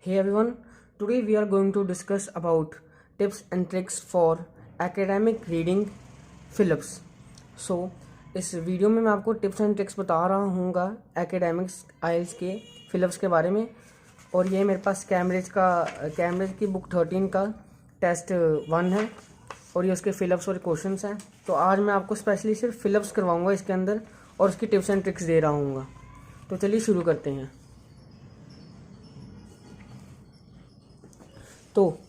Hey everyone, today we are going to discuss about tips and tricks for academic reading Phillips. So इस video में मैं आपको tips and tricks बता रहा हूँगा academics आइल्स के Philips के बारे में। और ये मेरे पास कैम्ब्रिज की बुक 13 का टेस्ट 1 है और ये उसके फिलिप्स और क्वेश्चंस हैं। तो आज मैं आपको स्पेशली सिर्फ फिलिप्स करवाऊँगा इसके अंदर और उसकी टिप्स एंड ट्रिक्स दे रहा हूँगा। तो चलिए शुरू करते हैं। तो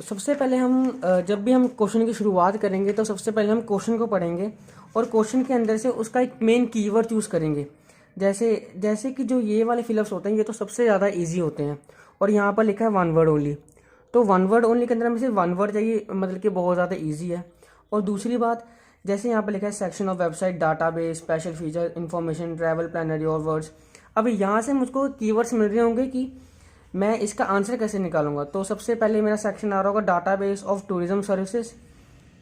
सबसे पहले हम जब भी हम क्वेश्चन की शुरुआत करेंगे तो सबसे पहले हम क्वेश्चन को पढ़ेंगे और क्वेश्चन के अंदर से उसका एक मेन कीवर्ड चूज़ करेंगे। जैसे कि जो ये वाले फिलअप्स होते हैं ये तो सबसे ज़्यादा इजी होते हैं और यहाँ पर लिखा है वन वर्ड ओनली। तो वन वर्ड ओनली के अंदर हमें सिर्फ वन वर्ड चाहिए, मतलब कि बहुत ज़्यादा ईजी है। और दूसरी बात, जैसे यहाँ पर लिखा है section of website database special feature information travel planner your words. अब यहाँ से मुझको कीवर्ड्स मिल रहे होंगे कि मैं इसका आंसर कैसे निकालूंगा। तो सबसे पहले मेरा सेक्शन आ रहा होगा डाटाबेस ऑफ टूरिज्म सर्विसेज।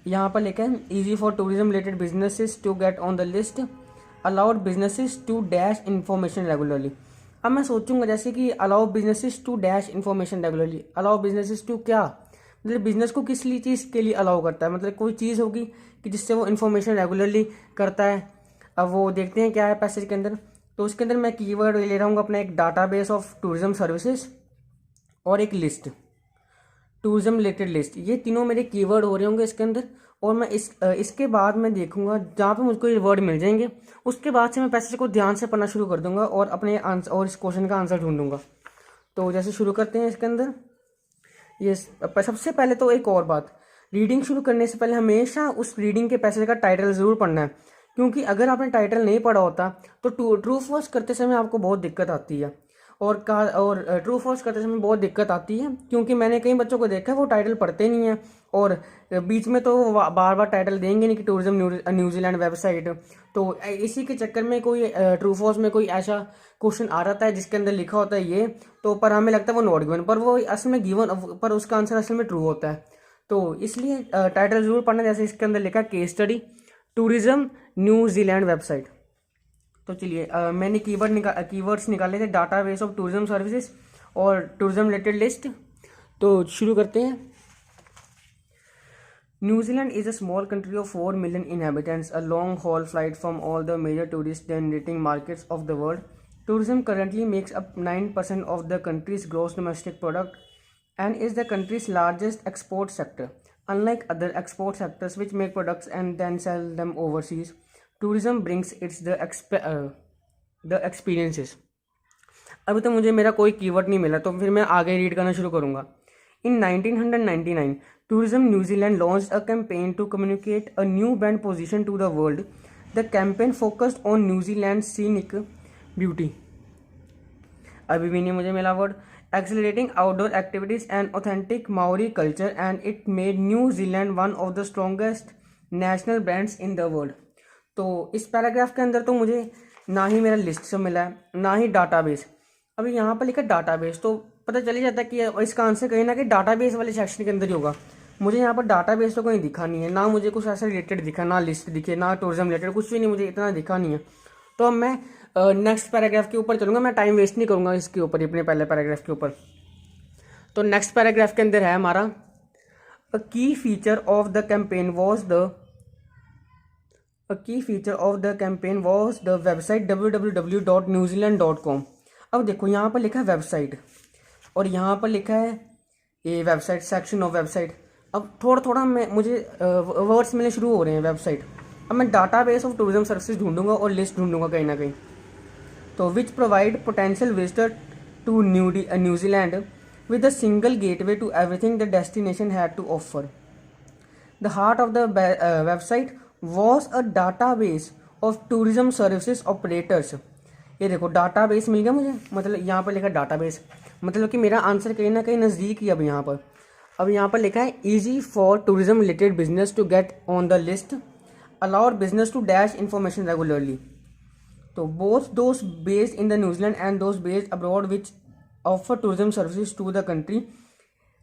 यहाँ पर लिखा है easy for tourism related businesses to get on the list, allowed businesses to dash information regularly. अब मैं सोचूंगा जैसे कि allow businesses to dash information regularly, allow businesses to क्या, मतलब बिजनेस को किस लिए चीज़ के लिए अलाउ करता है, मतलब कोई चीज़ होगी कि जिससे वो इन्फॉर्मेशन रेगुलरली करता है। अब वो देखते हैं क्या है पैसेज के अंदर। तो उसके अंदर मैं कीवर्ड ले रहा हूँ अपना एक डाटाबेस ऑफ टूरिज्म सर्विसेज और एक लिस्ट, टूरिज्म रिलेटेड लिस्ट। ये तीनों मेरे कीवर्ड हो रहे होंगे इसके अंदर। और मैं इसके बाद मैं देखूंगा जहाँ पे मुझको ये वर्ड मिल जाएंगे उसके बाद से मैं पैसेज को ध्यान से पढ़ना शुरू कर दूंगा और अपने आंसर और इस क्वेश्चन का आंसर ढूंढूंगा। तो जैसे शुरू करते हैं इसके अंदर। ये सबसे पहले तो एक और बात, रीडिंग शुरू करने से पहले हमेशा उस रीडिंग के पैसेज का टाइटल ज़रूर पढ़ना है, क्योंकि अगर आपने टाइटल नहीं पढ़ा होता तो ट्रू फॉल्स करते समय आपको बहुत दिक्कत आती है। और ट्रू फॉल्स करते समय बहुत दिक्कत आती है, क्योंकि मैंने कई बच्चों को देखा है वो टाइटल पढ़ते नहीं है और बीच में तो बार बार टाइटल देंगे नहीं कि टूरिज्म न्यूजीलैंड वेबसाइट। तो इसी के चक्कर में कोई ट्रू फॉल्स में कोई ऐसा क्वेश्चन आ जाता है जिसके अंदर लिखा होता है ये, तो पर हमें लगता है वो नॉट गिवन, पर वो असल में गिवन, पर उसका आंसर असल में ट्रू होता है। तो इसलिए टाइटल जरूर पढ़ना। जैसे इसके अंदर लिखा case study tourism New Zealand website. तो चलिए मैंने कीवर्ड्स निकाले थे डाटाबेस ऑफ टूरिज्म सर्विसेज और टूरिज्म रिलेटेड लिस्ट। तो शुरू करते हैं। New Zealand is a small country of 4 million inhabitants, a long haul flight from all the major tourist generating markets of the world. Tourism currently makes up 9% of the country's gross domestic product and is the country's largest export sector. Unlike other export sectors which make products and then sell them overseas, tourism brings its the experiences. अभी तो मुझे मेरा कोई keyword नहीं मिला, तो फिर मैं आगे रीड करना शुरू करूँगा। In 1999, Tourism New Zealand launched a campaign to communicate a new brand position to the world. The campaign focused on New Zealand's scenic beauty. अभी भी नहीं मुझे मिला word. Accelerating outdoor activities and authentic Maori culture, and it made New Zealand one of the strongest national brands in the world. तो इस paragraph के अंदर तो मुझे ना ही मेरा लिस्ट से मिला है ना ही डाटाबेस। अभी यहाँ पर लिखा डाटाबेस, तो पता चल ही जाता है कि इसका आंसर कहीं ना कहीं डाटाबेस वाले सेक्शन के अंदर ही होगा। मुझे यहाँ पर डाटाबेस तो कहीं दिखा नहीं है, ना मुझे कुछ ऐसा रिलेटेड दिखा, ना लिस्ट दिखे, ना टूरिज्म रिलेटेड, कुछ भी नहीं, मुझे इतना दिखा नहीं है। तो अब मैं नेक्स्ट पैराग्राफ के ऊपर चलूँगा, मैं टाइम वेस्ट नहीं करूँगा इसके ऊपर, अपने पहले पैराग्राफ के ऊपर। तो नेक्स्ट पैराग्राफ के अंदर है हमारा अ की feature of the campaign was the website www.newzealand.com। अब देखो यहाँ पर लिखा है वेबसाइट और यहाँ पर लिखा है ये वेबसाइट, सेक्शन ऑफ वेबसाइट। अब थोड़ा थोड़ा मुझे वर्ड्स मिलने शुरू हो रहे हैं वेबसाइट। अब मैं डाटाबेस ऑफ टूरिज्म सर्विसेज ढूंढूंगा और लिस्ट ढूंढूंगा कहीं ना कहीं। तो which provide potential visitor to New Zealand with a single gateway to everything the destination had to offer. The heart of the website was a database of tourism services operators. ये देखो database मिल गया मुझे, मतलब यहाँ पर लिखा डाटाबेस, मतलब कि मेरा आंसर कहीं ना कहीं नज़दीक ही। अब यहाँ पर लिखा है easy for tourism related business to get on the list, allowed business to dash information regularly. तो both those based in the New Zealand and those based abroad which offer tourism services to the country,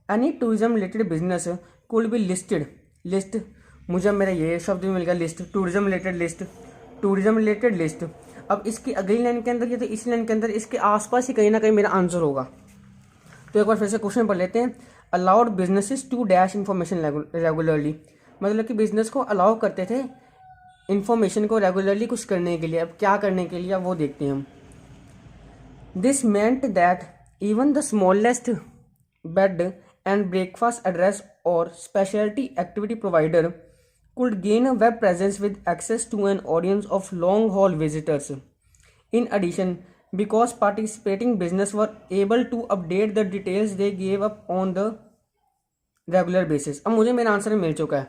any tourism related business could be listed. List, मुझे मेरा ये शब्द भी मिल गया list, tourism related list. अब इसकी अगली लाइन के अंदर या तो इस लाइन के अंदर इसके आसपास ही कहीं ना कहीं मेरा आंसर होगा। तो एक बार फिर से क्वेश्चन पढ़ लेते हैं। Allowed businesses to dash information regularly, मतलब कि बिजनेस को अलाउ करते थे इंफॉर्मेशन को रेगुलरली कुछ करने के लिए। अब क्या करने के लिए, अब वो देखते हैं हम। This meant that even the smallest bed and breakfast address और speciality activity provider could gain a web presence with access to an audience of long haul visitors. In addition, because participating business were able to update the details they gave up on the regular basis. अब मुझे मेरा answer मिल चुका है।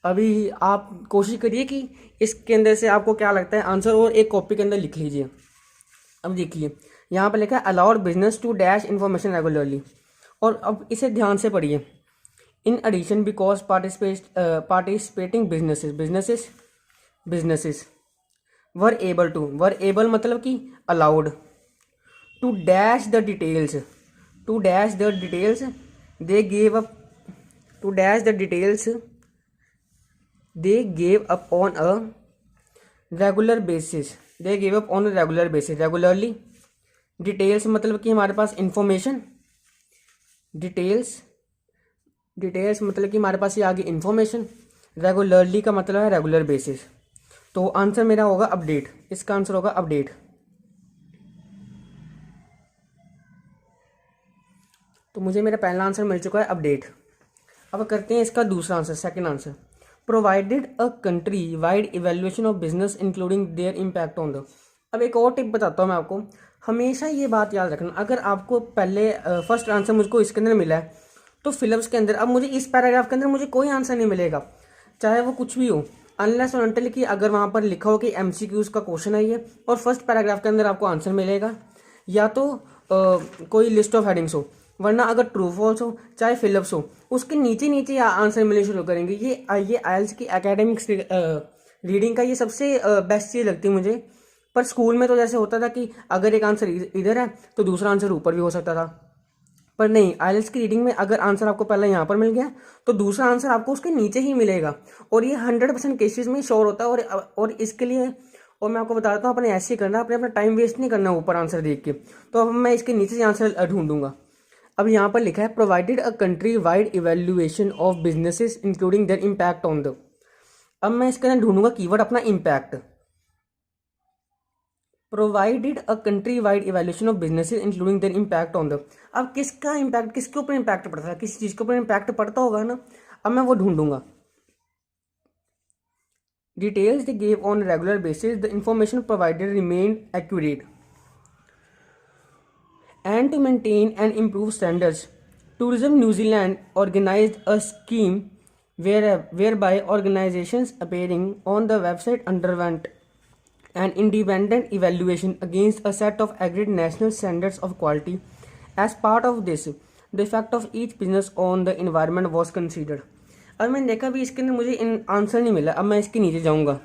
अभी आप कोशिश करिए कि इसके अंदर से आपको क्या लगता है आंसर, और एक कॉपी के अंदर लिख लीजिए। अब देखिए यहाँ पर लिखा है allowed business to dash information regularly, और अब इसे ध्यान से पढ़िए। In addition, because participating businesses were able मतलब कि allowed to dash the details they gave up on a regular basis regularly। Details मतलब कि हमारे पास इंफॉर्मेशन, डिटेल्स मतलब कि हमारे पास ये आगे इन्फॉर्मेशन, रेगुलरली का मतलब है रेगुलर बेसिस। तो आंसर मेरा होगा अपडेट, इसका आंसर होगा अपडेट। तो मुझे मेरा पहला आंसर मिल चुका है अपडेट। अब करते हैं इसका दूसरा answer, second answer. Provided a country wide evaluation of business including their impact on the. अब एक और टिप बताता हूँ मैं आपको, हमेशा ये बात याद रखना, अगर आपको पहले फर्स्ट आंसर मुझको इसके अंदर मिला है तो फिलिप्स के अंदर अब मुझे इस पैराग्राफ के अंदर मुझे कोई आंसर नहीं मिलेगा, चाहे वो कुछ भी हो, अनलेस और अनटिल कि अगर वहाँ पर लिखा हो कि MCQs का क्वेश्चन है ये, और फर्स्ट पैराग्राफ के अंदर आपको आंसर मिलेगा, या तो कोई लिस्ट ऑफ हेडिंग्स हो, वरना अगर ट्रू फॉल्स हो चाहे फिलिप्स हो उसके नीचे नीचे आंसर मिलने शुरू करेंगे। ये IELTS की एकेडमिक्स रीडिंग का ये सबसे बेस्ट चीज़ लगती है मुझे। पर स्कूल में तो जैसे होता था कि अगर एक आंसर इधर है तो दूसरा आंसर ऊपर भी हो सकता था, पर नहीं, IELTS की रीडिंग में अगर आंसर आपको पहले यहाँ पर मिल गया तो दूसरा आंसर आपको उसके नीचे ही मिलेगा, और ये 100% केसेस में श्योर होता है। और इसके लिए और मैं आपको बता देता हूँ, अपने ऐसे ही करना, अपना टाइम वेस्ट नहीं करना ऊपर आंसर देख के। तो अब मैं इसके नीचे से आंसर ढूंढूंगा। अब यहाँ पर लिखा है provided a country wide evaluation of businesses including their impact on the. अब मैं इसके अंदर ढूंढूंगा कीवर्ड अपना impact. Provided a country wide evaluation of businesses including their impact on the. अब किसका इम्पैक्ट, किसके ऊपर इम्पैक्ट पड़ता है, किसी चीज़ के ऊपर इम्पैक्ट पड़ता होगा ना। अब मैं वो ढूंढूंगा। Details they gave on regular basis, the information provided remain accurate and to maintain and improve standards. Tourism New Zealand organized a scheme whereby organizations appearing on the website underwent an independent evaluation against a set of agreed national standards of quality. As part of this, the effect of each business on the environment was considered. अब मैंने देखा भी इसके अंदर मुझे answer नहीं मिला। अब मैं इसके नीचे जाऊँगा।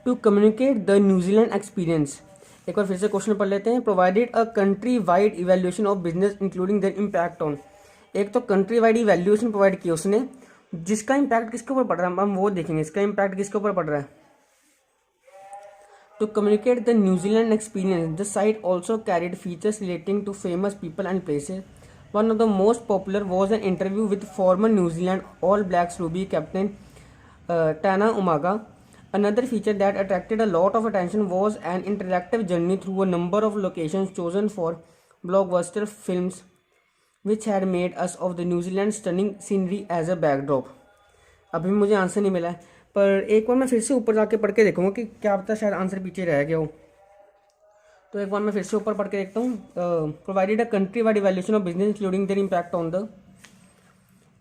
To communicate the New Zealand experience, एक बार फिर से क्वेश्चन पढ़ लेते हैं। Provided a country wide evaluation of business including their impact on. एक तो कंट्री वाइड इवेल्युएशन प्रोवाइड किया उसने, जिसका इम्पैक्ट किसके ऊपर पड़ रहा है हम वो देखेंगे, इसका इम्पैक्ट किसके ऊपर पड़ रहा है। To communicate the New Zealand experience, the site also carried features relating to famous people and places. One of the most popular was an interview with former New Zealand All Blacks rugby captain Tana Umaga. Another feature that attracted a lot of attention was an interactive journey through a number of locations chosen for blockbuster films, which had made us of the New Zealand stunning scenery as a backdrop. अभी मुझे answer नहीं मिला है, पर एक बार मैं फिर से ऊपर जाके पढ़ के देखूंगा कि क्या पता शायद आंसर पीछे रह गया हो। तो एक बार मैं फिर से ऊपर पढ़ के देखता हूँ। Provided a country wide evaluation of business including their impact on the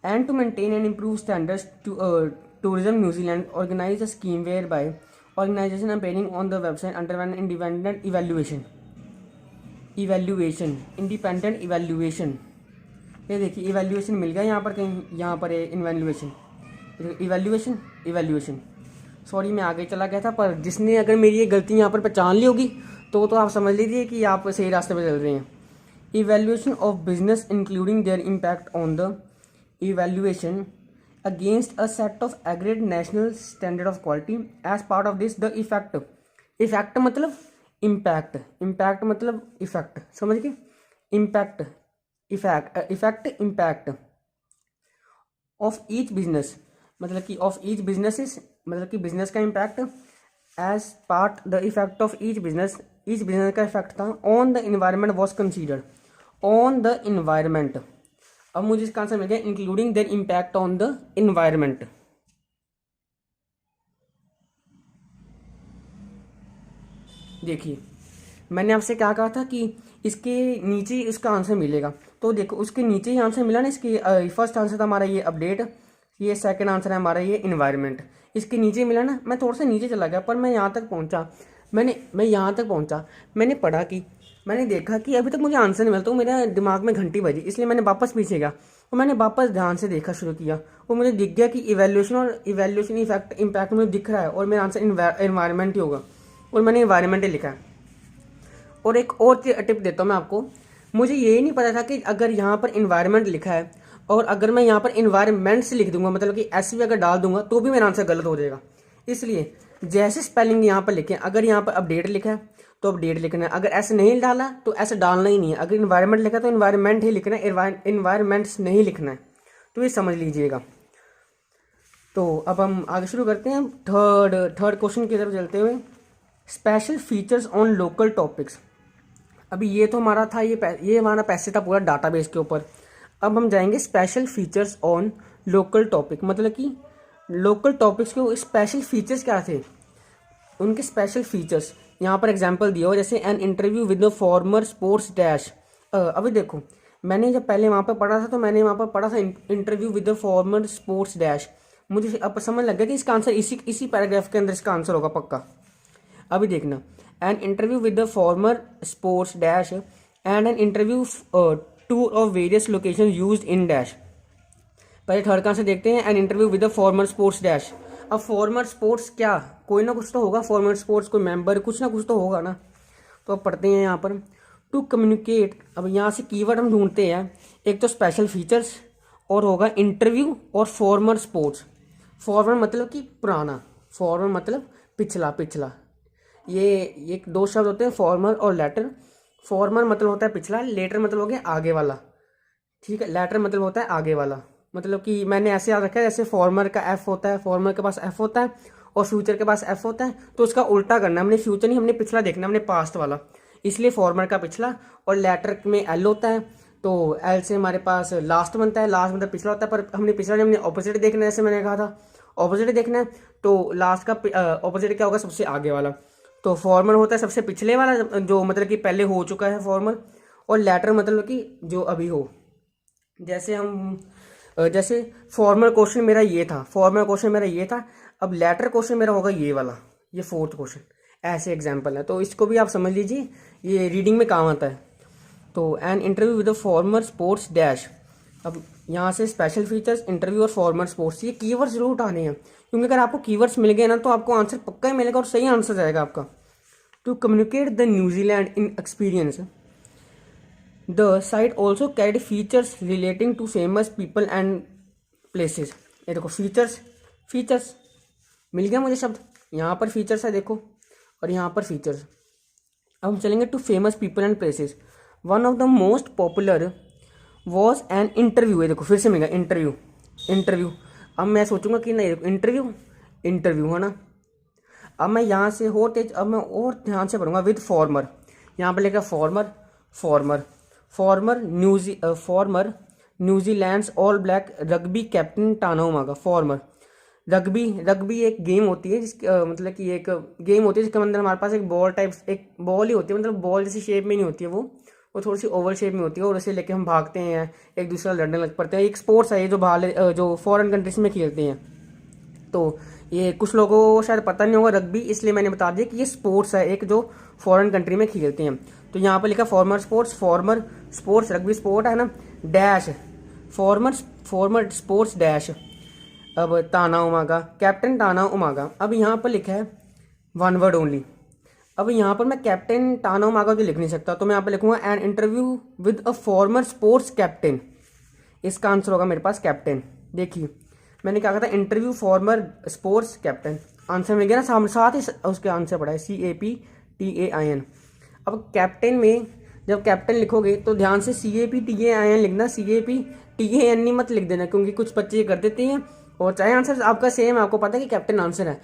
and to maintain and improve standards to Tourism New Zealand organized a scheme whereby organization appearing on the website underwent independent evaluation independent evaluation। ये देखिए evaluation मिल गया यहाँ पर, कहीं यहाँ पर evaluation sorry मैं आगे चला गया था, पर जिसने अगर मेरी ये गलती यहाँ पर पहचान ली होगी तो आप समझ लीजिए कि आप सही रास्ते पर चल रहे हैं। Evaluation of business including their impact on the evaluation against a set of agreed national standard of quality. As part of this, the effect effect मतलब इम्पैक्ट, इम्पैक्ट मतलब इफेक्ट, समझ गए। Impact, effect impact of each business, मतलब कि of each businesses, मतलब कि business का impact as part the effect of each business का इफेक्ट था on the environment was considered on the environment. अब मुझे इसका आंसर मिल गया including their impact on the environment. देखिए मैंने आपसे क्या कहा था कि इसके नीचे ही इसका आंसर मिलेगा, तो देखो उसके नीचे ही आंसर मिला ना। इसके फर्स्ट आंसर था हमारा ये अपडेट, ये सेकंड आंसर है हमारा ये इन्वायरमेंट, इसके नीचे मिला ना। मैं थोड़ा सा नीचे चला गया पर मैं यहाँ तक पहुँचा, मैं यहाँ तक पहुँचा, मैंने पढ़ा कि मैंने देखा कि अभी तक मुझे आंसर नहीं मिला, तो मेरे दिमाग में घंटी बजी, इसलिए मैंने वापस पीछे गया और मैंने वापस ध्यान से देखा शुरू किया और मुझे दिख गया कि इवैल्यूएशन इफेक्ट इम्पैक्ट मुझे दिख रहा है और मेरा आंसर इन्वायरमेंट ही होगा और मैंने इन्वायरमेंट ही लिखा है। और एक और टिप देता हूँ मैं आपको, मुझे ये नहीं पता था कि अगर यहाँ पर इन्वायरमेंट लिखा है और अगर मैं यहाँ पर इन्वायरमेंट्स लिख दूंगा, मतलब कि एस भी अगर डाल दूंगा तो भी मेरा आंसर गलत हो जाएगा। इसलिए जैसे स्पेलिंग यहाँ पर लिखे, अगर यहाँ पर अपडेट लिखा है तो अपडेट लिखना है, अगर ऐसे नहीं डाला तो ऐसे डालना ही नहीं है, अगर इन्वायरमेंट लिखा है तो इन्वायरमेंट ही लिखना है, इन्वायरमेंट्स नहीं लिखना है। तो ये समझ लीजिएगा। तो अब हम आगे शुरू करते हैं, थर्ड क्वेश्चन की तरफ चलते हुए, special features on local topics. अभी ये तो हमारा था, ये हमारा पैसे था पूरा डाटाबेस के ऊपर। अब हम जाएंगे special features on local topic, मतलब कि लोकल टॉपिक्स के स्पेशल फीचर्स क्या थे, उनके स्पेशल फीचर्स यहाँ पर एग्जांपल दिया हो, जैसे N interview with the former sports dash. अभी देखो मैंने जब पहले वहाँ पर पढ़ा था तो मैंने वहाँ पर पढ़ा था interview with the former sports dash, मुझे अब समझ लग गया कि इसका आंसर इसी पैराग्राफ के अंदर इसका आंसर होगा पक्का। अभी देखना, N interview with the former sports dash and an interview tour of various location used in dash. पहले थर्ड का आंसर देखते हैं, N interview with the former sports dash. अब फॉर्मर स्पोर्ट्स क्या, कोई ना कुछ तो होगा, फॉर्मर स्पोर्ट्स कोई मेंबर, कुछ ना कुछ तो होगा ना। तो अब पढ़ते हैं यहाँ पर, टू कम्युनिकेट। अब यहाँ से कीवर्ड हम ढूंढते हैं, एक तो स्पेशल फीचर्स और होगा इंटरव्यू और फॉर्मर स्पोर्ट्स। फॉर्मर मतलब कि पुराना, फॉर्मर मतलब पिछला। ये दो शब्द होते हैं, फॉर्मर और लेटर। फॉर्मर मतलब होता है पिछला, लेटर मतलब हो गया आगे वाला, ठीक है। लेटर मतलब होता है आगे वाला, मतलब कि मैंने ऐसे याद रखा है जैसे फॉर्मर का एफ होता है, फॉर्मर के पास एफ होता है और फ्यूचर के पास एफ होता है, तो उसका उल्टा करना है, हमने फ्यूचर नहीं, हमने पिछला देखना, हमने पास्ट वाला। इसलिए फॉर्मर का पिछला, और लेटर में एल होता है, तो एल से हमारे पास लास्ट बनता है, लास्ट मतलब पिछला होता है, पर हमने पिछला नहीं, हमने ऑपोजिट देखना है, जैसे मैंने कहा था ऑपोजिट देखना है, तो लास्ट का ऑपोजिट क्या होगा, सबसे आगे वाला। तो फॉर्मर होता है सबसे पिछले वाला, जो मतलब कि पहले हो चुका है फॉर्मर, और लेटर मतलब कि जो अभी हो। जैसे फॉर्मर क्वेश्चन मेरा ये था, अब लेटर क्वेश्चन मेरा होगा ये वाला, ये फोर्थ क्वेश्चन। ऐसे एग्जाम्पल है, तो इसको भी आप समझ लीजिए, ये रीडिंग में काम आता है। तो N interview with the former sports dash. अब यहाँ से स्पेशल फीचर्स, इंटरव्यू और फॉर्मर स्पोर्ट्स, ये कीवर्ड्स जरूर उठाने हैं, क्योंकि अगर आपको कीवर्ड्स मिल गए ना तो आपको आंसर पक्का ही मिलेगा और सही आंसर जाएगा आपका। To communicate the New Zealand in experience, the site also carried features relating to famous people and places. ये देखो फीचर्स मिल गया मुझे शब्द, यहाँ पर फीचर्स है देखो, और यहाँ पर फीचर्स। अब हम चलेंगे to famous people and places. One of the most popular was an interview. ये देखो फिर से मिल गया इंटरव्यू। अब मैं सोचूंगा कि नहीं, इंटरव्यू है ना। अब मैं यहाँ से अब मैं और ध्यान से पढ़ूंगा, विद फॉर्मर। यहाँ पर लिखा former New Zealand's All Black rugby captain Tana Umaga. Former rugby एक गेम होती है, मतलब कि एक गेम होती है जिसके अंदर हमारे पास एक बॉल ही होती है, मतलब बॉल जैसी शेप में नहीं होती है, वो थोड़ी सी ओवल शेप में होती है, और उसे लेके हम भागते हैं, एक दूसरे लड़ने लग पड़ते हैं। एक स्पोर्ट्स है ये, जो फॉरेन कंट्रीज में खेलते हैं। तो ये कुछ लोगों को शायद पता नहीं होगा रग्बी, इसलिए मैंने बता दिया कि ये स्पोर्ट्स है एक, जो फॉरेन कंट्री में खेलते हैं। तो यहाँ पर लिखा फॉर्मर स्पोर्ट्स रग्बी स्पोर्ट है ना, डैश फॉर्मर स्पोर्ट्स डैश। अब ताना उमागा, कैप्टन ताना उमागा। अब यहाँ पर लिखा है वन वर्ड ओनली। अब यहाँ पर मैं कैप्टन ताना उमागा तो लिख नहीं सकता, तो मैं यहाँ पर लिखूंगा an interview with a former sports captain. इसका आंसर होगा मेरे पास कैप्टन। देखिए मैंने क्या कहा था, interview former sports captain. Answer मिल गया ना सामने, साथ ही उसके आंसर पड़ा है CAPTAIN। अब कैप्टन में जब कैप्टन लिखोगे तो ध्यान से CAPTAIN लिखना, CAPTAN नहीं मत लिख देना, क्योंकि कुछ बच्चे ये कर देते हैं और चाहे आंसर आपका सेम है, आपको पता है कि कैप्टन आंसर है,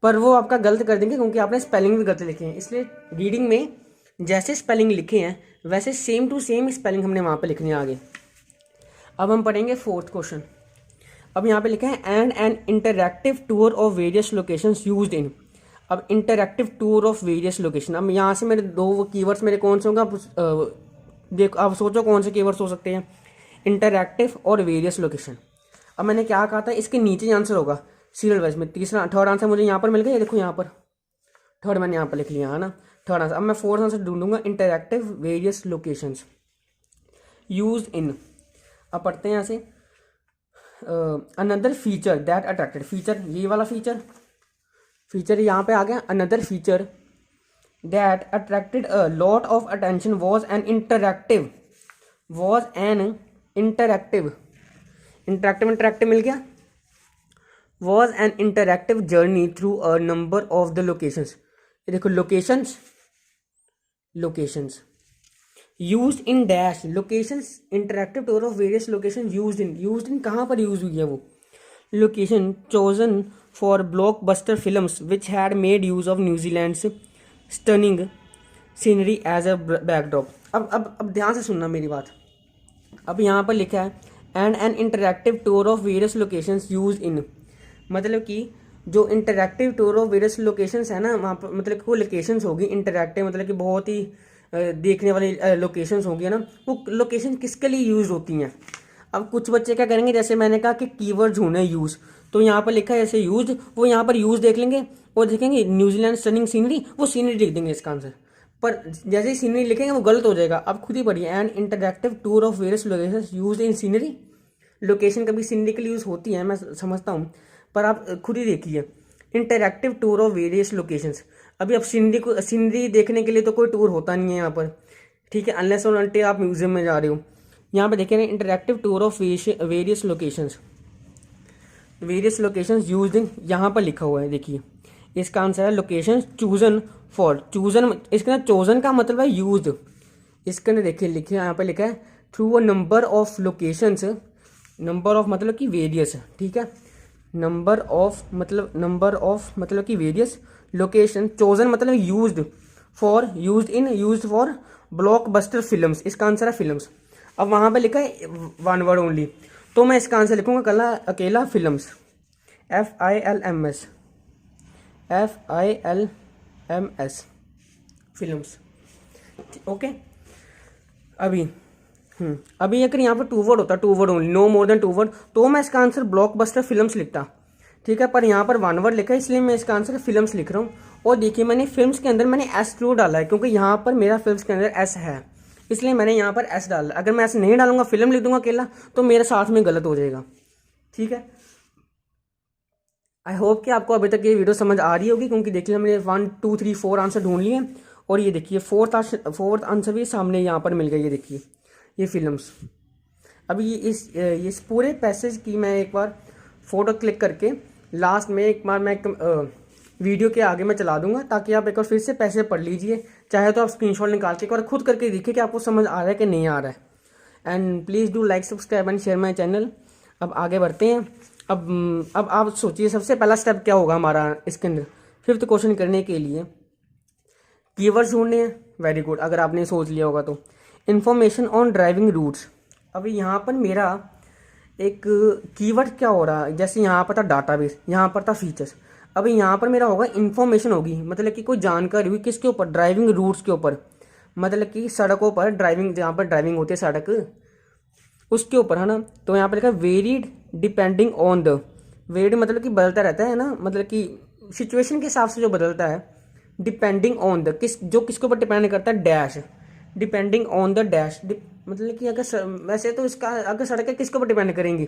पर वो आपका गलत कर देंगे क्योंकि आपने स्पेलिंग भी गलत लिखे हैं। इसलिए रीडिंग में जैसे स्पेलिंग लिखे हैं वैसे सेम टू सेम स्पेलिंग हमने वहाँ पे लिखनी है आगे। अब हम पढ़ेंगे 4th क्वेश्चन। अब यहाँ पे लिखा है an interactive tour of various locations used in. अब interactive tour of various location, अब यहाँ से मेरे 2 कीवर्ड्स मेरे कौन से होंगे, आप देखो, आप सोचो कौन से कीवर्ड्स हो सकते हैं, इंटरैक्टिव और वेरियस लोकेशन। अब मैंने क्या कहा था, इसके नीचे ही आंसर होगा सीरियल वाइज में। थर्ड आंसर मुझे यहाँ पर मिल गया, ये देखो यहाँ पर थर्ड मैंने यहाँ पर लिख लिया है ना, थर्ड आंसर। अब मैं 4th आंसर ढूंढूंगा, interactive various locations used in. अब पढ़ते हैं यहाँ से, another feature that attracted, feature ये वाला फीचर यहाँ पे आ गया। Another feature that attracted a lot of attention was an interactive मिल गया, was an interactive journey through a number of the locations। ये देखो locations used in dash locations, interactive tour of various locations used in कहाँ पर use हुई है वो location chosen for blockbuster films which had made use of New Zealand's stunning scenery as a backdrop। अब ध्यान से सुनना मेरी बात। अब यहाँ पर लिखा है and an interactive tour of various locations use in, मतलब कि जो interactive tour of various locations है ना, वहाँ पर मतलब कोई लोकेशंस होगी इंटरैक्टिव, मतलब कि बहुत ही देखने वाली लोकेशंस होंगी ना, वो लोकेशन किसके लिए यूज होती हैं। अब कुछ बच्चे क्या करेंगे, जैसे मैंने कहा कि कीवर्ड ढूंढे यूज, तो यहाँ पर लिखा है ऐसे यूज, वो यहाँ पर यूज देख लेंगे और देखेंगे न्यूजीलैंड स्टनिंग सीनरी, वो सीनरी लिख देंगे इसका आंसर, पर जैसे ही सीनरी लिखेंगे वो गलत हो जाएगा। अब खुद ही पढ़िए, and interactive tour of various locations used in scenery. Location कभी सीनरी के लिए यूज होती है, मैं समझता हूँ, पर आप खुद ही देखिए, interactive tour of various locations. अभी अब सीनरी देखने के लिए तो कोई टूर होता नहीं है यहाँ पर, ठीक है, अनलेस और अनटिल आप म्यूजियम में जा रहे हो। यहाँ पे देखिए ना, interactive tour of various locations used इन, यहाँ पर लिखा हुआ है, देखिए इसका आंसर है लोकेशन चूजन फॉर। चूजन, इसके अंदर चोजन का मतलब है यूज्ड, इसके अंदर देखिए लिखिए यहाँ पर लिखा है through a number of locations, number of मतलब कि वेरियस, ठीक है, नंबर ऑफ मतलब कि वेरियस लोकेशन, चोजन मतलब यूज्ड फॉर ब्लॉकबस्टर फिल्म्स, इसका आंसर है फिल्म्स। अब वहाँ पे लिखा है 1 वर्ड ओनली, तो मैं इसका आंसर लिखूंगा अकेला फिल्म्स, FILMS फिल्म्स, ओके। अभी अगर यहाँ पर 2 वर्ड होता, 2 word only, no more than 2 word, तो मैं इसका आंसर ब्लॉकबस्टर फिल्म्स लिखता, ठीक है, पर यहाँ पर 1 वर्ड लिखा है, इसलिए मैं इसका आंसर फिल्म्स लिख रहा हूँ। और देखिए मैंने फिल्म्स के अंदर मैंने S क्यों डाला है, क्योंकि यहाँ पर मेरा फिल्म्स के अंदर S है, इसलिए मैंने यहाँ पर S डाला। अगर मैं S नहीं डालूंगा, फिल्म लिख दूंगा अकेला, तो मेरे साथ में गलत हो जाएगा, ठीक है। आई होप कि आपको अभी तक ये वीडियो समझ आ रही होगी, क्योंकि देखिए हमने 1 2 3 4 आंसर ढूंढ लिए, और ये देखिए फोर्थ आंसर भी सामने यहाँ पर मिल गया, ये देखिए ये फिल्म्स। अभी इस पूरे पैसेज की मैं एक बार फोटो क्लिक करके लास्ट में एक बार मैं वीडियो के आगे मैं चला दूंगा, ताकि आप एक बार फिर से पैसेज पढ़ लीजिए, चाहे तो आप स्क्रीनशॉट निकाल के एक बार खुद करके देखिए कि आपको समझ आ रहा है कि नहीं आ रहा है। And please do like, subscribe and share my channel. अब आगे बढ़ते हैं। अब आप सोचिए सबसे पहला स्टेप क्या होगा हमारा इसके अंदर 5th क्वेश्चन करने के लिए, कीवर्ड्स ढूंढने हैं। वेरी गुड, अगर आपने सोच लिया होगा तो। इन्फॉर्मेशन ऑन ड्राइविंग रूट्स, अभी यहाँ पर मेरा एक कीवर्ड क्या हो रहा है, जैसे यहाँ पर था डाटाबेस, यहाँ पर था फीचर्स, अभी यहाँ पर मेरा होगा इन्फॉर्मेशन होगी, मतलब कि कोई जानकारी हुई किसके ऊपर, ड्राइविंग रूट्स के ऊपर, मतलब कि सड़कों पर ड्राइविंग, जहाँ पर ड्राइविंग होती है सड़क उसके ऊपर, है ना। तो यहाँ पर लिखा varied depending on the, varied मतलब कि बदलता रहता है ना, मतलब कि सिचुएशन के हिसाब से जो बदलता है। डिपेंडिंग ऑन द, किसके ऊपर डिपेंड करता है, dash, depending on the dash, मतलब कि अगर वैसे तो इसका अगर सड़कें किसके ऊपर डिपेंड करेंगी,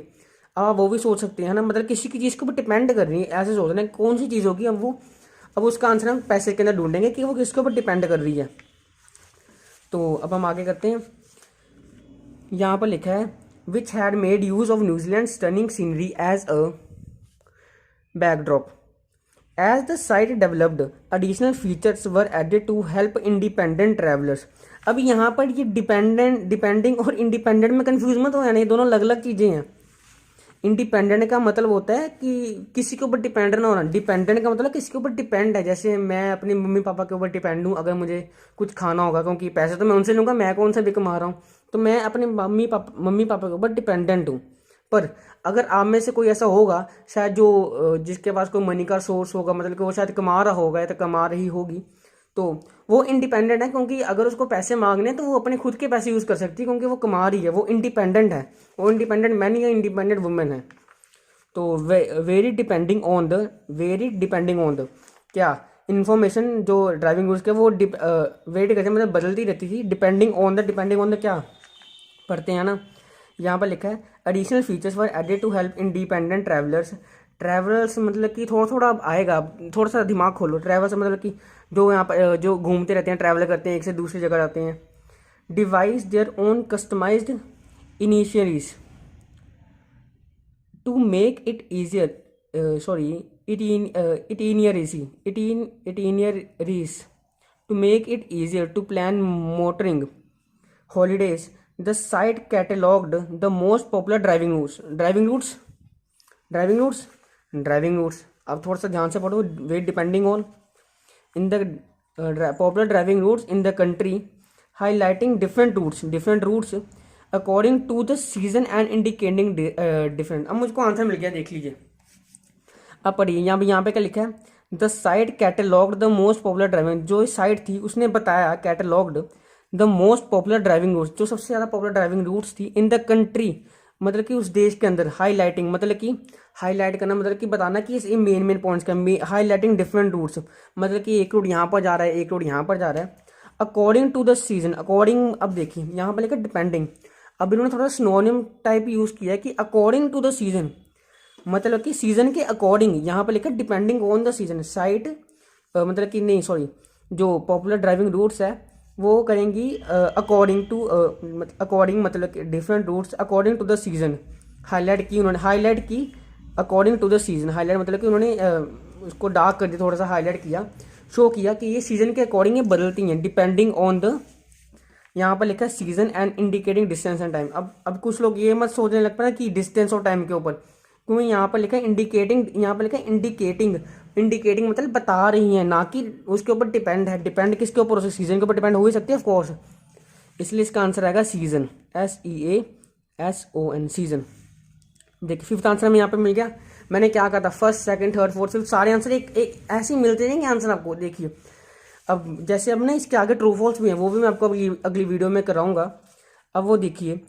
आप वो भी सोच सकते हैं ना, मतलब किसी की चीज़ के ऊपर डिपेंड कर रही है, ऐसे सोच रहे हैं कौन सी चीज़ होगी। अब उसका आंसर हम पैसे के अंदर ढूंढेंगे कि वो किसके ऊपर डिपेंड कर रही है। तो अब हम आगे करते हैं। यहाँ पर लिखा है which had made use of New Zealand stunning scenery as a backdrop. As the site developed additional features were added to help independent travellers. अब यहाँ पर ये डिपेंडिंग और इंडिपेंडेंट में कंफ्यूज मत हो, यानी दोनों अलग अलग चीज़ें हैं। इंडिपेंडेंट का मतलब होता है कि किसी के ऊपर डिपेंड ना होना, डिपेंडेंट का मतलब किसी के ऊपर डिपेंड है। जैसे मैं अपनी मम्मी पापा के ऊपर डिपेंड हूँ, अगर मुझे कुछ खाना होगा, क्योंकि पैसे तो मैं उनसे लूँगा, मैं कौन सा भी कमा रहा हूँ, तो मैं अपने मम्मी पापा के ऊपर डिपेंडेंट हूँ। पर अगर आप में से कोई ऐसा होगा शायद जो जिसके पास कोई मनी का सोर्स होगा, मतलब कि वो शायद कमा रहा होगा या तो कमा रही होगी, तो वो इंडिपेंडेंट है, क्योंकि अगर उसको पैसे मांगने हैं तो वो अपने खुद के पैसे यूज़ कर सकती है, क्योंकि वो कमा रही है, वो इंडिपेंडेंट है। वो इंडिपेंडेंट मैन या इंडिपेंडेंट वुमेन है। तो वेरी डिपेंडिंग ऑन द क्या इन्फॉर्मेशन जो ड्राइविंग रूल्स के वो वेट करते मतलब बदलती रहती थी। डिपेंडिंग ऑन द क्या पढ़ते हैं ना, यहाँ पर लिखा है additional features were added to help independent travellers मतलब कि थोड़ा थोड़ा अब आएगा, थोड़ा सा दिमाग खोलो। ट्रैवलर्स मतलब कि जो यहाँ पर जो घूमते रहते हैं, ट्रैवल करते हैं, एक से दूसरी जगह जाते हैं। Devise their own customised itineraries to make it easier itineraries to make it easier to plan motoring holidays. The site cataloged the most popular driving routes अब थोड़ा सा ध्यान से पढ़ो। Way depending on in the popular driving routes in the country, highlighting different routes according to the season and indicating different. अब मुझको answer मिल गया, देख लीजिए। अब पढ़िए यहाँ पे क्या लिखा है, the site cataloged the most popular driving. जो साइट थी उसने बताया cataloged the most popular driving routes, जो सबसे ज़्यादा पॉपुलर ड्राइविंग रूट्स थी इन द कंट्री, मतलब कि उस देश के अंदर। हाईलाइटिंग मतलब कि हाईलाइट करना, मतलब कि बताना कि इस मेन पॉइंट्स का। हाईलाइटिंग डिफरेंट रूट्स मतलब कि एक रूट यहाँ पर जा रहा है, एक रूट यहाँ पर जा रहा है। According to the season, according अब देखिए यहाँ पर लिखा डिपेंडिंग। अब इन्होंने थोड़ा सिनोनिम टाइप यूज़ किया कि अकॉर्डिंग टू द सीजन, मतलब कि सीजन के अकॉर्डिंग। यहाँ पर लिखा depending on the season. Site मतलब कि नहीं सॉरी, जो पॉपुलर ड्राइविंग रूट्स है वो करेंगी अकॉर्डिंग मतलब कि different routes according to the season. Highlight की according to the season. Highlight मतलब कि उन्होंने उसको डार्क कर दिया, थोड़ा सा हाईलाइट किया, शो किया कि ये सीजन के अकॉर्डिंग ये बदलती हैं, डिपेंडिंग ऑन द। यहाँ पर लिखा है season and indicating distance and time. अब कुछ लोग ये मत सोचने लग पड़ा कि डिस्टेंस और टाइम के ऊपर, क्योंकि यहाँ पर लिखा है इंडिकेटिंग। यहाँ पर लिखा है इंडिकेटिंग मतलब बता रही है, ना कि उसके ऊपर डिपेंड है। डिपेंड किसके ऊपर, उसे सीजन के ऊपर डिपेंड हो ही सकती है ऑफकोर्स। इसलिए इसका आंसर आएगा सीजन, SEASON सीजन। देखिए फिफ्थ आंसर हमें यहाँ पे मिल गया। मैंने क्या कहा था, first second third fourth fifth सारे आंसर एक ऐसे ही मिलते रहेंगे आंसर आपको। देखिए अब जैसे अब ना इसके आगे ट्रू फॉल्स भी हैं, वो भी मैं आपको अगली वीडियो में कराऊंगा। अब वो देखिए,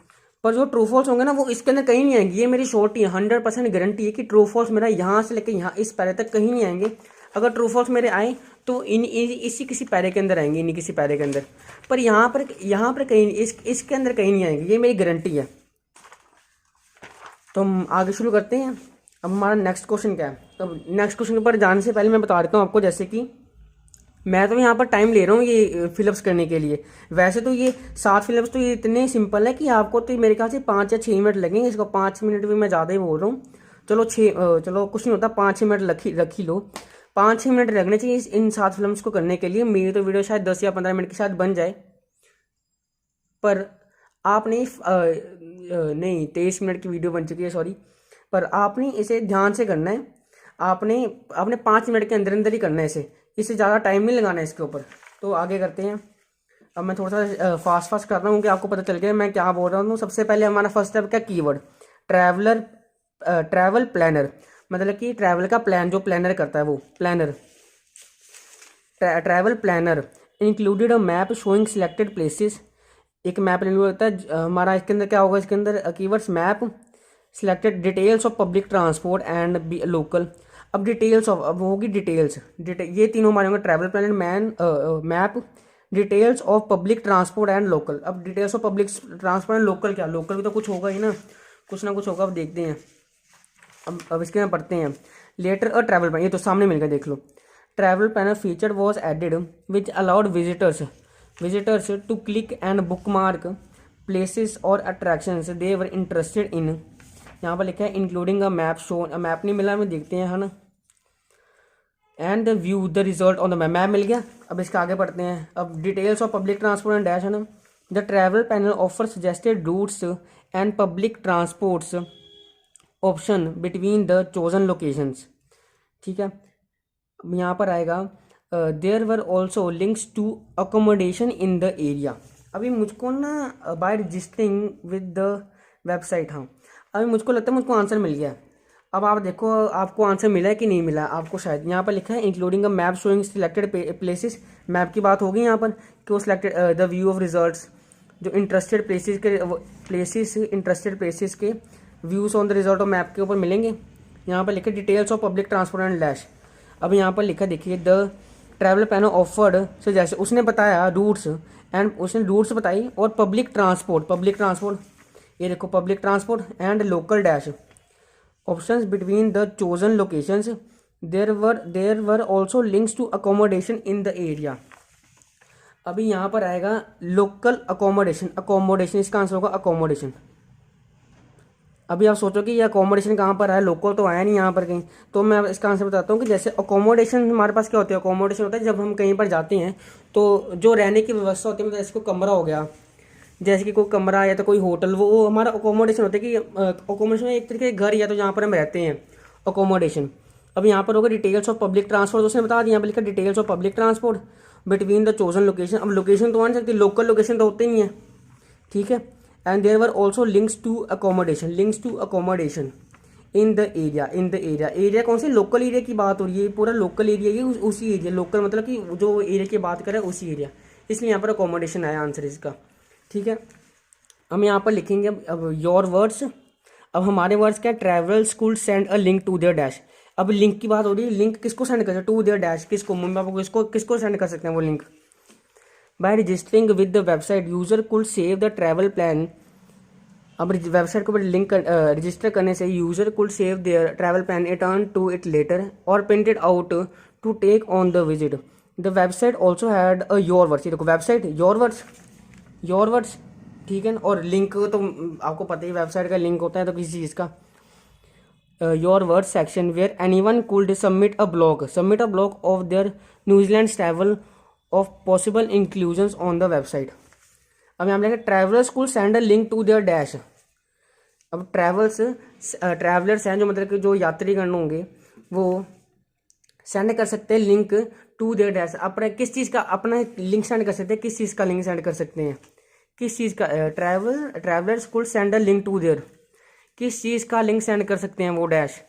पर जो ट्रू फॉल्स होंगे ना वो इसके अंदर कहीं नहीं आएंगे। ये मेरी शॉर्टी है, 100% गारंटी है कि ट्रू फॉल्स मेरा यहाँ से लेकर यहाँ इस पैरे तक कहीं नहीं आएंगे। अगर ट्रू फॉल्स मेरे आए तो इसी किसी पैरे के अंदर आएंगे, इन्हीं किसी पैरे के अंदर। पर यहाँ पर कहीं इसके अंदर कहीं नहीं आएंगे, ये मेरी गारंटी है। तो हम आगे शुरू करते हैं। अब हमारा नेक्स्ट क्वेश्चन क्या है। तो नेक्स्ट क्वेश्चन पर जाने से पहले मैं बता देता हूँ आपको, जैसे कि मैं तो यहाँ पर टाइम ले रहा हूँ ये फिलअप्स करने के लिए। वैसे तो ये 7 फिलअप्स तो ये इतने सिंपल है कि आपको तो मेरे ख्याल से 5 या 6 मिनट लगेंगे। इसको 5 मिनट भी मैं ज़्यादा ही बोल रहा हूँ। चलो कुछ नहीं होता, 5-6 मिनट रख ही लो। 5-6 मिनट लगने चाहिए इन 7 फिल्म्स को करने के लिए। मेरी तो वीडियो शायद 10 या 15 मिनट के साथ बन जाए, पर आपने नहीं 23 मिनट की वीडियो बन चुकी है, सॉरी। पर आपने इसे ध्यान से करना है। आपने 5 मिनट के अंदर ही करना है इसे, इससे ज़्यादा टाइम नहीं लगाना है इसके ऊपर। तो आगे करते हैं। अब मैं थोड़ा सा फास्ट कर रहा हूँ कि आपको पता चल गया मैं क्या बोल रहा हूँ। सबसे पहले हमारा फर्स्ट स्टेप क्या, कीवर्ड ट्रैवल प्लानर, मतलब कि ट्रैवल का प्लान जो प्लानर करता है वो planner. Travel planner included a map showing selected places. एक मैप इंक्लूड होता है हमारा। इसके अंदर क्या होगा, इसके अंदर keywords map, selected details of public transport and local. अब डिटेल्स ऑफ, अब होगी डिटेल्स, ये तीनों हमारे होंगे, travel planner, map, details of public transport and local. अब details of public transport and local क्या, लोकल भी तो कुछ होगा ही ना, कुछ ना कुछ होगा। अब देखते हैं। अब इसके में पढ़ते हैं। लेटर अ ट्रैवल प्लान, ये तो सामने मिल गया, देख लो। Travel planner feature was added which allowed visitors to click and bookmark places और attractions they were interested in. यहाँ पर लिखा है including a map show, map नहीं मिला, हमें देखते हैं, है ना। And view the result on the map. Map मिल गया। अब इसके आगे पढ़ते हैं। अब details of public transport and dash है ना। The travel panel offer suggested roots and public transports option between the chosen locations. ठीक है। अब यहाँ पर आएगा there were also links to accommodation in the area. अभी मुझको ना by registering with the website, हाँ अभी मुझको लगता है मुझको आंसर मिल गया। अब आप देखो आपको आंसर मिला है कि नहीं मिला। आपको शायद यहाँ पर लिखा है including a map showing selected places. Map की बात होगी यहाँ पर कि वो selected the view of results, जो इंटरेस्टेड प्लेसेस के views on the result of map के ऊपर मिलेंगे। यहाँ पर लिखा details of public transport and dash. अब यहाँ पर लिखा देखिए द ट्रैवल पैनल ऑफर्ड, सो जैसे उसने बताया रूट्स एंड उसने रूट्स बताई और पब्लिक ट्रांसपोर्ट ये देखो public transport and local dash options between the chosen locations. There were also links to accommodation in the area. अभी यहाँ पर आएगा लोकल अकोमोडेशन इसका आंसर होगा अकोमोडेशन। अभी आप सोचो कि ये अकोमोडेशन कहाँ पर है, लोकल तो आया नहीं यहाँ पर कहीं। तो मैं इसका आंसर बताता हूँ कि जैसे अकोमोडेशन हमारे पास क्या होती है। अकोमोडेशन होता है जब हम कहीं पर जाते हैं तो जो रहने की व्यवस्था होती है, मतलब जैसे कोई कमरा हो गया, जैसे कि कोई कमरा या तो कोई होटल, वो हमारा अकोमोडेशन होता है कि अकोमोडेशन एक तरीके के घर या तो जहाँ पर हम रहते हैं अकोमोडेशन। अब यहाँ पर होगा डिटेल्स ऑफ पब्लिक ट्रांसपोर्ट, उसने बता दिया यहाँ पर लिखा details of public transport between the chosen location. अब लोकेशन तो आ नहीं सकती, लोकल लोकेशन तो होते नहीं है। ठीक है। And there were also links to accommodation in the area कौन से लोकल एरिया की बात हो रही है। पूरा लोकल एरिया ही उसी एरिया, लोकल मतलब कि जो एरिया की बात करें उसी एरिया, इसलिए यहाँ पर अकोमोडेशन आया आंसर इसका। ठीक है। हम यहाँ पर लिखेंगे अब योर वर्ड्स। अब हमारे वर्ड्स क्या, travel school send a link to their dash. अब लिंक की बात हो रही है, लिंक किसको सेंड कर सकते, टू देयर डैश किसको, मम्मी पापा को, किसको सेंड कर सकते हैं वो link. By registering with the website user could save the travel plan. अब वेबसाइट के ऊपर लिंक रजिस्टर करने से user could save their travel plan, return to it later और print it out to take on the visit. The website also had a your words. ये देखो website your words ठीक है। और लिंक तो आपको पता ही वेबसाइट का लिंक होता है तो किसी चीज़ का। Your words section where anyone could submit a blog of their New Zealand travel of possible inclusions on the website. अब यहाँ पे travellers could send a link to their dash. अब ट्रैवलर्स हैं जो मतलब कि जो यात्रीगण होंगे वो सेंड कर सकते हैं लिंक टू देयर डैश। अपने किस चीज़ का अपना लिंक सेंड कर सकते हैं, किस चीज़ का लिंक सेंड कर सकते हैं, किस चीज़ का travellers could send a link to their, किस चीज़ का लिंक सेंड कर सकते हैं वो डैश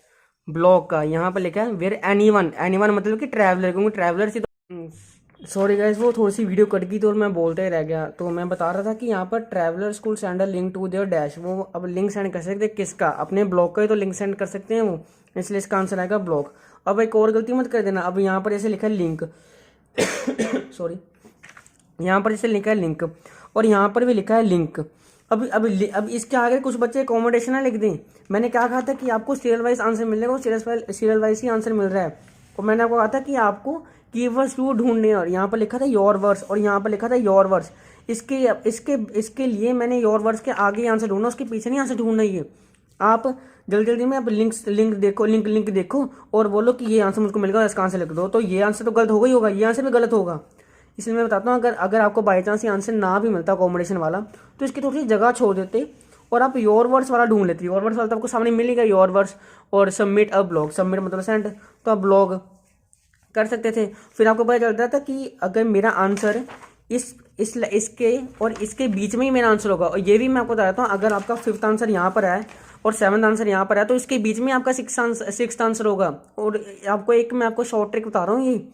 ब्लॉग का। यहाँ पर लिखा है वेयर एनीवन मतलब कि ट्रैवलर, क्योंकि ट्रैवलर से तो सॉरी गाइस वो थोड़ी सी वीडियो कट गई तो मैं बोलते ही रह गया। तो मैं बता रहा था कि यहाँ पर travellers could send a link to their dash, वो अब लिंक सेंड कर सकते हैं किसका, अपने ब्लॉग का ही तो लिंक सेंड कर सकते हैं वो, इसलिए इसका आंसर आएगा ब्लॉग। अब एक और गलती मत कर देना। अब यहाँ पर जैसे लिखा है लिंक सॉरी यहाँ पर जैसे लिखा है लिंक और यहाँ पर भी लिखा है लिंक। अब इसके आगे कुछ बच्चे अकोमोडेशन ना लिख दें। मैंने क्या कहा था कि आपको सीरियल वाइज आंसर मिलेगा, सीरियल वाइज ही आंसर मिल रहा है। और मैंने आपको कहा था कि आपको कीवर्ड्स टू ढूंढने, और यहाँ पर लिखा था योर वर्ड्स और यहाँ पर लिखा था योर वर्ड्स। इसके लिए मैंने योर वर्ड्स के आगे आंसर ढूंढना, उसके पीछे नहीं आंसर ढूंढना। ये आप जल्दी में आप लिंक देखो और बोलो कि ये आंसर मुझको मिल गया, इसका आंसर लिख दो। तो ये आंसर तो गलत होगा ही होगा, ये आंसर भी गलत होगा। इसलिए मैं बताता हूँ अगर आपको बाई चांस ये आंसर ना भी मिलता अकोमोडेशन वाला तो इसकी थोड़ी सी जगह छोड़ देते और आप योर वर्ड्स वाला ढूंढ लेते। योर वर्ड्स वाला तो आपको सामने मिलेगा योर वर्ड्स और सबमिट अ ब्लॉग, सबमिट मतलब सेंड, तो आप ब्लॉग कर सकते थे। फिर आपको पता चलता था कि अगर मेरा आंसर इसके और इसके बीच में ही मेरा आंसर होगा। और ये भी मैं आपको बता देता हूँ, अगर आपका 5th आंसर यहाँ पर है और 7th आंसर यहाँ पर है तो इसके बीच में आपका 6th आंसर होगा। और मैं आपको शॉर्ट ट्रिक बता रहा हूँ ये,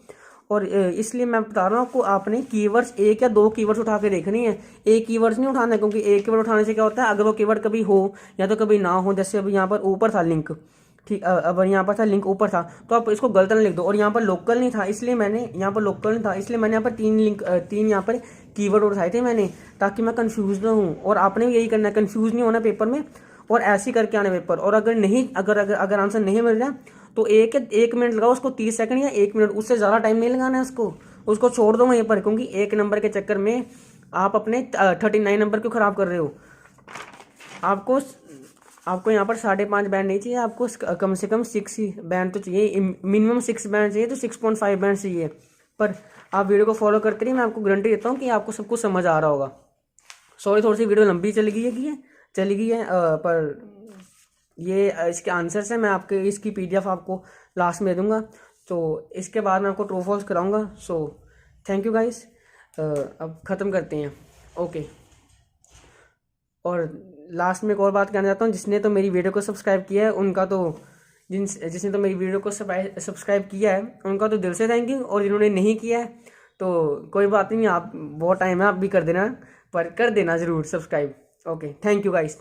और इसलिए मैं बता रहा हूँ आपको, आपने कीवर्ड्स 1 या 2 कीवर्ड्स उठा के देखनी है, एक कीवर्ड्स नहीं उठाना है। क्योंकि एक कीवर्ड उठाने से क्या होता है, अगर वो कीवर्ड कभी हो या तो कभी ना हो, जैसे अभी यहाँ पर ऊपर था लिंक, ठीक, अब यहाँ पर था लिंक ऊपर था तो आप इसको गलत ना लिख दो। और यहाँ पर लोकल नहीं था इसलिए मैंने यहाँ पर 3 यहाँ पर कीवर्ड उठाए थे मैंने, ताकि मैं कंफ्यूज ना हूँ। और आपने भी यही करना है, कंफ्यूज नहीं होना पेपर में और ऐसे करके आने पेपर। और अगर आंसर नहीं मिल रहा तो 1 मिनट लगाओ उसको, 30 सेकंड या 1 मिनट, उससे ज़्यादा टाइम नहीं लगाना है उसको छोड़ दो वहीं पर। क्योंकि 1 नंबर के चक्कर में आप अपने 39 नंबर क्यों ख़राब कर रहे हो। आपको यहाँ पर 5.5 बैंड नहीं चाहिए, आपको कम से कम 6 ही बैंड तो चाहिए, मिनिमम 6 बैंड चाहिए, तो 6.5 बैंड चाहिए। पर आप वीडियो को फॉलो करते रहिए, मैं आपको गारंटी देता हूँ कि आपको सब कुछ समझ आ रहा होगा। सॉरी थोड़ी सी वीडियो लंबी चली गई है पर ये इसके आंसर्स हैं, मैं आपके इसकी PDF आपको लास्ट में दे दूँगा। तो इसके बाद मैं आपको ट्रू फॉल्स कराऊँगा। सो थैंक यू गाइस, अब ख़त्म करते हैं। ओके, और लास्ट में एक और बात कहना चाहता हूँ, जिसने तो मेरी वीडियो को सब्सक्राइब किया है उनका तो जिसने तो मेरी वीडियो को सब्सक्राइब किया है उनका तो दिल से थैंक यू, और जिन्होंने नहीं किया है तो कोई बात नहीं, आप बहुत टाइम है, आप भी कर देना, पर कर देना ज़रूर subscribe. Okay, thank you guys.